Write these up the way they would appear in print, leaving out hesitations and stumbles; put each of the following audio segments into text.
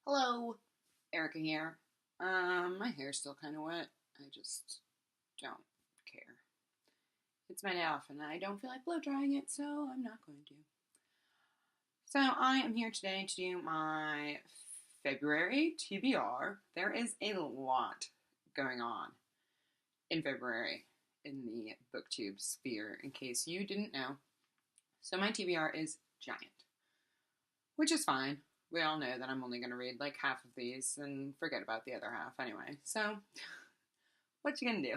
Hello, Erica here. My hair's still kind of wet. I just don't care. It's my day off and I don't feel like blow drying it, so I'm not going to. So I am here today to do my February TBR. There is a lot going on in February in the booktube sphere, in case you didn't know. So my TBR is giant, which is fine. We all know that I'm only going to read like half of these and forget about the other half anyway. So, what you gonna do?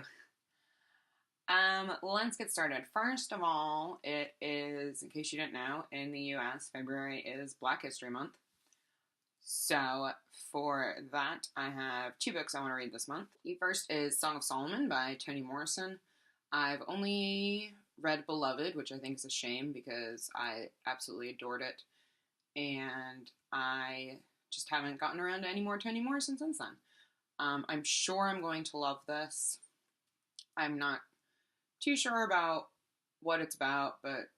Let's get started. First of all, it is, in case you didn't know, in the US, February is Black History Month. So, for that, I have two books I want to read this month. The first is Song of Solomon by Toni Morrison. I've only read Beloved, which I think is a shame because I absolutely adored it. And I just haven't gotten around to any more Toni Morrison since then. I'm sure I'm going to love this. I'm not too sure about what it's about, but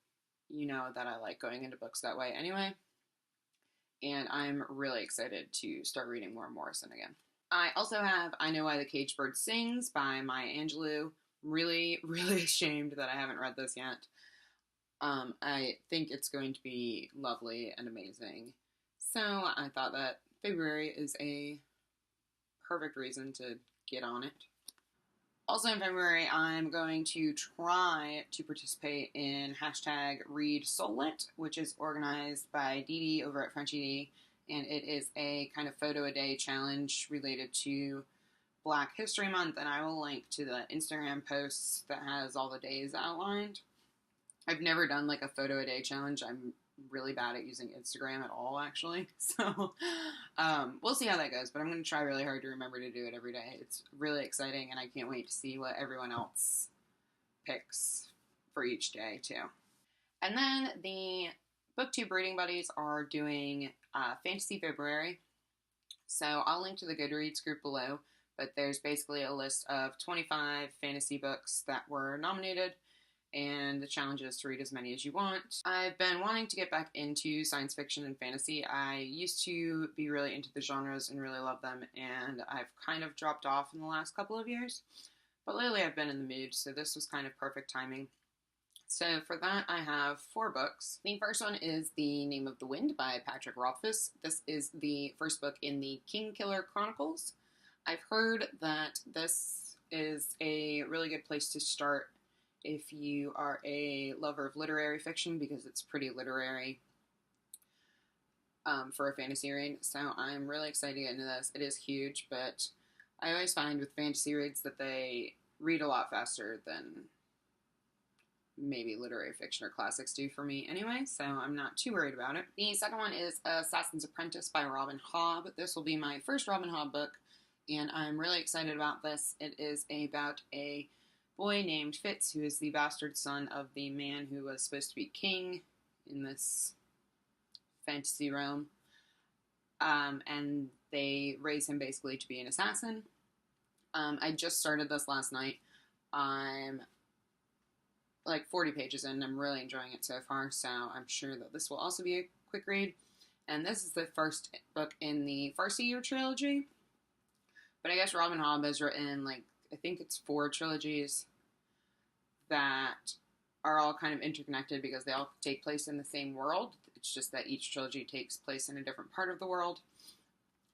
you know that I like going into books that way anyway. And I'm really excited to start reading more Morrison again. I also have I Know Why the Caged Bird Sings by Maya Angelou. Really, really ashamed that I haven't read this yet. I think it's going to be lovely and amazing. So I thought that February is a perfect reason to get on it. Also in February, I'm going to try to participate in hashtag ReadSoulLit, which is organized by Dee Dee over at French ED, and it is a kind of photo a day challenge related to Black History Month, and I will link to the Instagram posts that has all the days outlined. I've never done like a photo a day challenge. I'm really bad at using Instagram at all, actually. So we'll see how that goes. But I'm going to try really hard to remember to do it every day. It's really exciting, and I can't wait to see what everyone else picks for each day, too. And then the BookTube Reading Buddies are doing Fantasy February. So I'll link to the Goodreads group below. But there's basically a list of 25 fantasy books that were nominated. And the challenge is to read as many as you want. I've been wanting to get back into science fiction and fantasy. I used to be really into the genres and really love them, and I've kind of dropped off in the last couple of years. But lately I've been in the mood, so this was kind of perfect timing. So for that, I have 4 books. The first one is The Name of the Wind by Patrick Rothfuss. This is the first book in the Kingkiller Chronicles. I've heard that this is a really good place to start if you are a lover of literary fiction, because it's pretty literary for a fantasy read. So I'm really excited to get into this. It is huge, but I always find with fantasy reads that they read a lot faster than maybe literary fiction or classics do for me anyway, so I'm not too worried about it. The second one is Assassin's Apprentice by Robin Hobb. This will be my first Robin Hobb book, and I'm really excited about this. It is about a boy named Fitz, who is the bastard son of the man who was supposed to be king in this fantasy realm. And they raise him basically to be an assassin. I just started this last night. I'm like 40 pages in. I'm really enjoying it so far, so I'm sure that this will also be a quick read. And this is the first book in the Farsi Year trilogy. But I guess Robin Hobb has written, like, I think it's 4 trilogies that are all kind of interconnected because they all take place in the same world. It's just that each trilogy takes place in a different part of the world.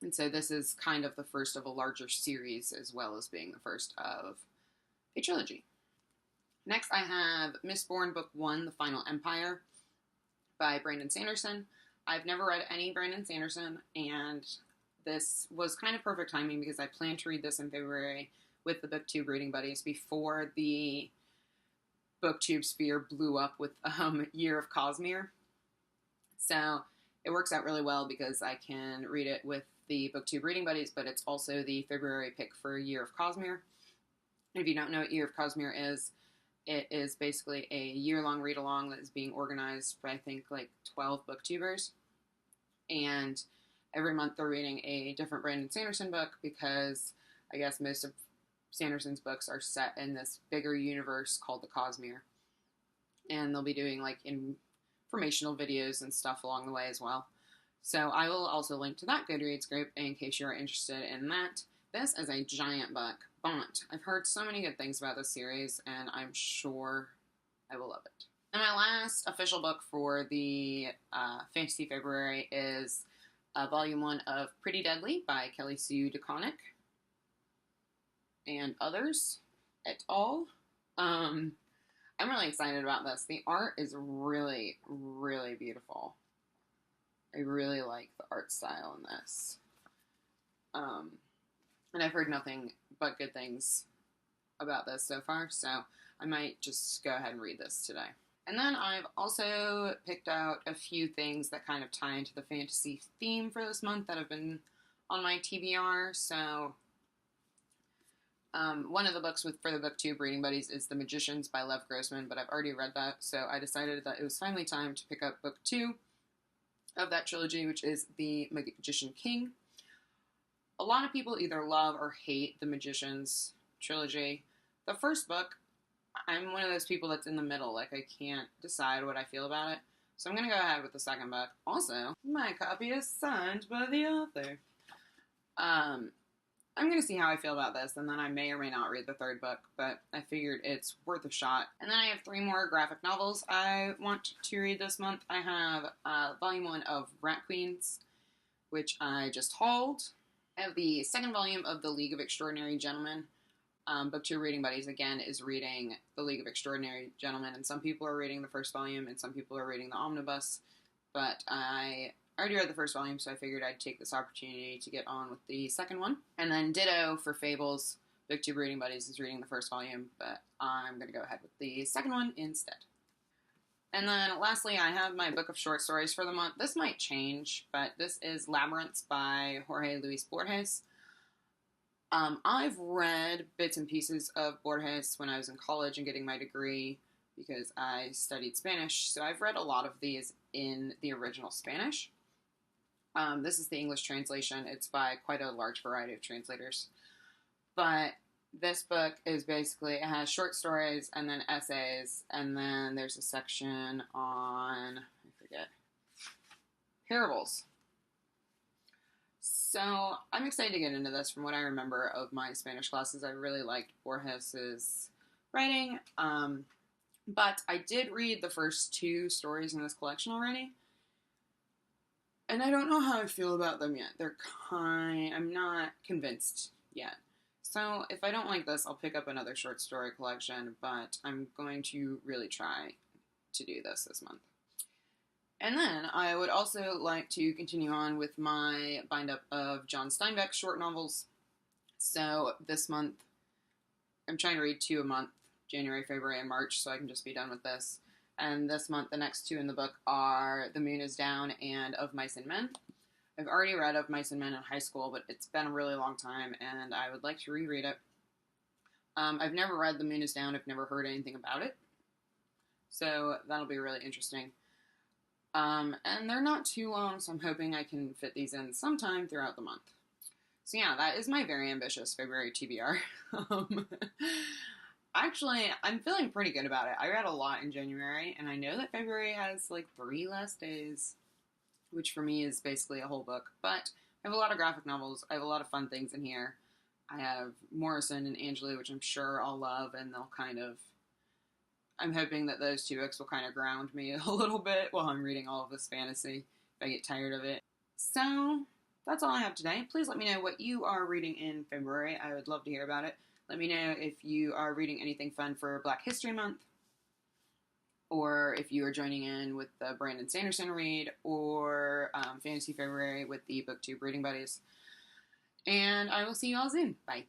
And so this is kind of the first of a larger series, as well as being the first of a trilogy. Next, I have Mistborn Book 1, The Final Empire by Brandon Sanderson. I've never read any Brandon Sanderson, and this was kind of perfect timing because I planned to read this in February with the BookTube Reading Buddies before the BookTube sphere blew up with Year of Cosmere. So it works out really well because I can read it with the BookTube Reading Buddies, but it's also the February pick for Year of Cosmere. If you don't know what Year of Cosmere is, it is basically a year-long read-along that is being organized by, I think, like 12 booktubers. And every month they're reading a different Brandon Sanderson book because I guess most of Sanderson's books are set in this bigger universe called the Cosmere. And they'll be doing like informational videos and stuff along the way as well. So I will also link to that Goodreads group in case you're interested in that. This is a giant book, but I've heard so many good things about this series, and I'm sure I will love it. And my last official book for the Fantasy February is Volume 1 of Pretty Deadly by Kelly Sue DeConnick and others et al. I'm really excited about this. The art is really, really beautiful. I really like the art style in this. And I've heard nothing but good things about this so far, so I might just go ahead and read this today. And then I've also picked out a few things that kind of tie into the fantasy theme for this month that have been on my TBR. So one of the books for the BookTube Reading Buddies is The Magicians by Lev Grossman, but I've already read that, so I decided that it was finally time to pick up book 2 of that trilogy, which is The Magician King. A lot of people either love or hate the Magicians trilogy. The first book, I'm one of those people that's in the middle, like I can't decide what I feel about it. So I'm going to go ahead with the second book. Also, my copy is signed by the author. I'm going to see how I feel about this, and then I may or may not read the third book, but I figured it's worth a shot. And then I have 3 more graphic novels I want to read this month. I have Volume 1 of Rat Queens, which I just hauled. I have the second volume of The League of Extraordinary Gentlemen. BookTube Reading Buddies, again, is reading The League of Extraordinary Gentlemen, and some people are reading the first volume, and some people are reading the omnibus, but I already read the first volume, so I figured I'd take this opportunity to get on with the second one. And then ditto for Fables. BookTube Reading Buddies is reading the first volume, but I'm going to go ahead with the second one instead. And then lastly, I have my book of short stories for the month. This might change, but this is Labyrinths by Jorge Luis Borges. I've read bits and pieces of Borges when I was in college and getting my degree because I studied Spanish, so I've read a lot of these in the original Spanish. This is the English translation. It's by quite a large variety of translators. But this book is basically, it has short stories and then essays, and then there's a section on, I forget, parables. So I'm excited to get into this. From what I remember of my Spanish classes, I really liked Borges's writing. But I did read the first 2 stories in this collection already. And I don't know how I feel about them yet. I'm not convinced yet. So if I don't like this, I'll pick up another short story collection, but I'm going to really try to do this month. And then I would also like to continue on with my bind-up of John Steinbeck short novels. So this month, I'm trying to read 2 a month, January, February, and March, so I can just be done with this. And this month, the next 2 in the book are The Moon is Down and Of Mice and Men. I've already read Of Mice and Men in high school, but it's been a really long time, and I would like to reread it. I've never read The Moon is Down. I've never heard anything about it. So that'll be really interesting. And they're not too long, so I'm hoping I can fit these in sometime throughout the month. So yeah, that is my very ambitious February TBR. Actually, I'm feeling pretty good about it. I read a lot in January, and I know that February has like 3 less days, which for me is basically a whole book. But I have a lot of graphic novels. I have a lot of fun things in here. I have Morrison and Angela, which I'm sure I'll love, and they'll kind of... I'm hoping that those 2 books will kind of ground me a little bit while I'm reading all of this fantasy, if I get tired of it. So, that's all I have today. Please let me know what you are reading in February. I would love to hear about it. Let me know if you are reading anything fun for Black History Month, or if you are joining in with the Brandon Sanderson read, or Fantasy February with the BookTube Reading Buddies. And I will see you all soon. Bye.